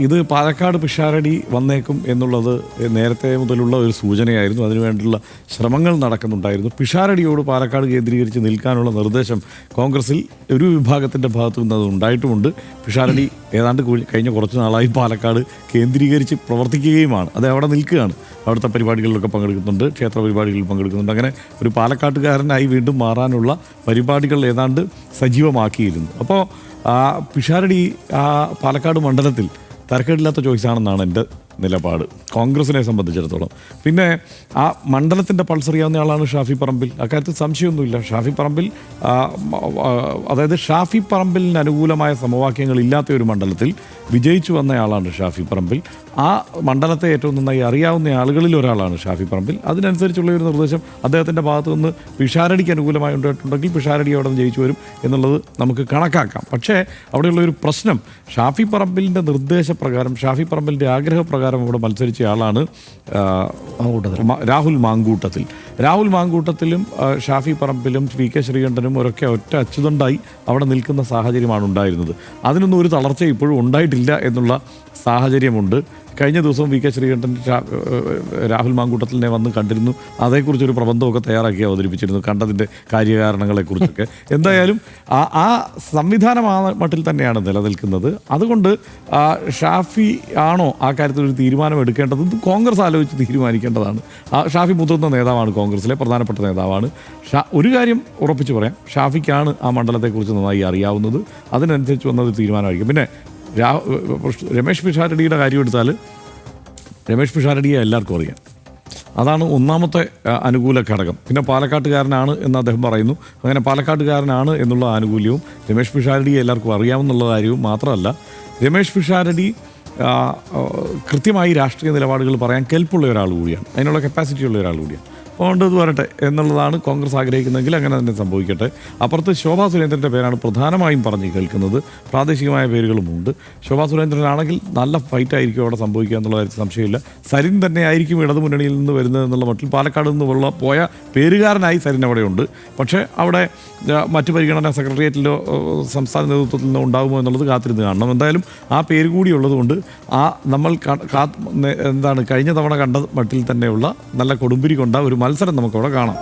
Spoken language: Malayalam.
ഇത് പാലക്കാട് പിഷാരടി വന്നേക്കും എന്നുള്ളത് നേരത്തെ മുതലുള്ള ഒരു സൂചനയായിരുന്നു. അതിനുവേണ്ടിയുള്ള ശ്രമങ്ങൾ നടക്കുന്നുണ്ടായിരുന്നു. പിഷാരടിയോട് പാലക്കാട് കേന്ദ്രീകരിച്ച് നിൽക്കാനുള്ള നിർദ്ദേശം കോൺഗ്രസിൽ ഒരു വിഭാഗത്തിൻ്റെ ഭാഗത്തു നിന്ന് അത് ഉണ്ടായിട്ടുമുണ്ട്. പിഷാരടി ഏതാണ്ട് കഴിഞ്ഞ കുറച്ച് നാളായി പാലക്കാട് കേന്ദ്രീകരിച്ച് പ്രവർത്തിക്കുകയുമാണ്. അത് അവിടെ നിൽക്കുകയാണ്. അവിടുത്തെ പരിപാടികളിലൊക്കെ പങ്കെടുക്കുന്നുണ്ട്, ക്ഷേത്ര പരിപാടികളിൽ പങ്കെടുക്കുന്നുണ്ട്. അങ്ങനെ ഒരു പാലക്കാട്ടുകാരനായി വീണ്ടും മാറാനുള്ള പരിപാടികൾ ഏതാണ്ട് സജീവമാക്കിയിരുന്നു. അപ്പോൾ പിഷാരടി പാലക്കാട് മണ്ഡലത്തിൽ തരക്കേടില്ലാത്ത ചോയ്സാണെന്നാണ് എൻ്റെ നിലപാട് കോൺഗ്രസിനെ സംബന്ധിച്ചിടത്തോളം. പിന്നെ ആ മണ്ഡലത്തിൻ്റെ പൾസ് അറിയാവുന്ന ആളാണ് ഷാഫി പറമ്പിൽ. അക്കാര്യത്തിൽ സംശയമൊന്നുമില്ല. ഷാഫി പറമ്പിൽ അതായത് ഷാഫി പറമ്പിലിന് അനുകൂലമായ സമവാക്യങ്ങൾ ഇല്ലാത്ത ഒരു മണ്ഡലത്തിൽ വിജയിച്ചു വന്നയാളാണ് ഷാഫി പറമ്പിൽ. ആ മണ്ഡലത്തെ ഏറ്റവും നന്നായി അറിയാവുന്ന ആളുകളിൽ ഒരാളാണ് ഷാഫി പറമ്പിൽ. അതിനനുസരിച്ചുള്ള ഒരു നിർദ്ദേശം അദ്ദേഹത്തിൻ്റെ ഭാഗത്തു നിന്ന് പിഷാരടിക്ക് അനുകൂലമായി ഉണ്ടായിട്ടുണ്ടെങ്കിൽ പിഷാരടി അവിടെ നിന്ന് ജയിച്ചു വരും എന്നുള്ളത് നമുക്ക് കണക്കാക്കാം. പക്ഷേ അവിടെയുള്ള ഒരു പ്രശ്നം, ഷാഫി പറമ്പിലിൻ്റെ നിർദ്ദേശപ്രകാരം, ഷാഫി പറമ്പിലിൻ്റെ ആഗ്രഹപ്രകാരം ഇവിടെ മത്സരിച്ച ആളാണ് രാഹുൽ മാങ്കൂട്ടത്തിൽ. രാഹുൽ മാങ്കൂട്ടത്തിലും ഷാഫി പറമ്പിലും വി കെ ശ്രീകണ്ഠനും ഒരൊക്കെ ഒറ്റ അച്ചുതണ്ടായി അവിടെ നിൽക്കുന്ന സാഹചര്യമാണ് ഉണ്ടായിരുന്നത്. അതിനൊന്നും ഒരു തളർച്ച ഇപ്പോഴും ഉണ്ടായിട്ടില്ല എന്നുള്ള സാഹചര്യമുണ്ട്. കഴിഞ്ഞ ദിവസം വി കെ ശ്രീകണ്ഠൻ രാഹുൽ മാങ്കൂട്ടത്തിലിനെ വന്ന് കണ്ടിരുന്നു. അതേക്കുറിച്ചൊരു പ്രബന്ധമൊക്കെ തയ്യാറാക്കി അവതരിപ്പിച്ചിരുന്നു, കണ്ടതിൻ്റെ കാര്യകാരണങ്ങളെക്കുറിച്ചൊക്കെ. എന്തായാലും ആ സംവിധാനം ആ മട്ടിൽ തന്നെയാണ് നിലനിൽക്കുന്നത്. അതുകൊണ്ട് ഷാഫി ആണോ ആ കാര്യത്തിൽ ഒരു തീരുമാനം എടുക്കേണ്ടത്? കോൺഗ്രസ് ആലോചിച്ച് തീരുമാനിക്കേണ്ടതാണ്. ഷാഫി മുതിർന്ന നേതാവാണ്, കോൺഗ്രസിലെ പ്രധാനപ്പെട്ട നേതാവാണ്. ഒരു കാര്യം ഉറപ്പിച്ച് പറയാം, ഷാഫിക്കാണ് ആ മണ്ഡലത്തെക്കുറിച്ച് നന്നായി അറിയാവുന്നത്. അതിനനുസരിച്ച് വന്നത് തീരുമാനമായിരിക്കും. പിന്നെ രമേശ് പിഷാരടിയുടെ കാര്യം എടുത്താൽ, രമേശ് പിഷാരടിയെ എല്ലാവർക്കും അറിയാം. അതാണ് ഒന്നാമത്തെ അനുകൂല ഘടകം. പിന്നെ പാലക്കാട്ടുകാരനാണ് എന്ന് അദ്ദേഹം പറയുന്നു. അങ്ങനെ പാലക്കാട്ടുകാരനാണ് എന്നുള്ള ആനുകൂല്യവും രമേശ് പിഷാരടിയെ എല്ലാവർക്കും അറിയാമെന്നുള്ള കാര്യവും മാത്രമല്ല, രമേശ് പിഷാരടി കൃത്യമായി രാഷ്ട്രീയ നിലപാടുകൾ പറയാൻ കെൽപ്പുള്ള ഒരാൾ കൂടിയാണ്, അതിനുള്ള കപ്പാസിറ്റി ഉള്ള ഒരാൾ കൂടിയാണ്. അതുകൊണ്ട് ഇത് വരട്ടെ എന്നുള്ളതാണ് കോൺഗ്രസ് ആഗ്രഹിക്കുന്നതെങ്കിൽ അങ്ങനെ തന്നെ സംഭവിക്കട്ടെ. അപ്പുറത്ത് ശോഭാ സുരേന്ദ്രൻ്റെ പേരാണ് പ്രധാനമായും പറഞ്ഞു കേൾക്കുന്നത്. പ്രാദേശികമായ പേരുകളുമുണ്ട്. ശോഭാ സുരേന്ദ്രനാണെങ്കിൽ നല്ല ഫൈറ്റായിരിക്കും അവിടെ സംഭവിക്കുക എന്നുള്ള കാര്യത്തിൽ സംശയമില്ല. സരിൻ തന്നെ ആയിരിക്കും ഇടതുമുന്നണിയിൽ നിന്ന് വരുന്നത് എന്നുള്ള മട്ടിൽ പാലക്കാട് നിന്ന് പോയ പേരുകാരനായി സരിൻ അവിടെയുണ്ട്. പക്ഷേ അവിടെ മറ്റ് പരിഗണന സെക്രട്ടേറിയറ്റിലോ സംസ്ഥാന നേതൃത്വത്തിൽ നിന്നോ ഉണ്ടാകുമോ എന്നുള്ളത് കാത്തിരുന്ന് കാണണം. എന്തായാലും ആ പേര് കൂടി ഉള്ളതുകൊണ്ട് നമ്മൾ കഴിഞ്ഞ തവണ കണ്ട മട്ടിൽ തന്നെയുള്ള നല്ല കൊടുമ്പിരി കൊണ്ട ഒരു മത്സരം നമുക്കവിടെ കാണാം.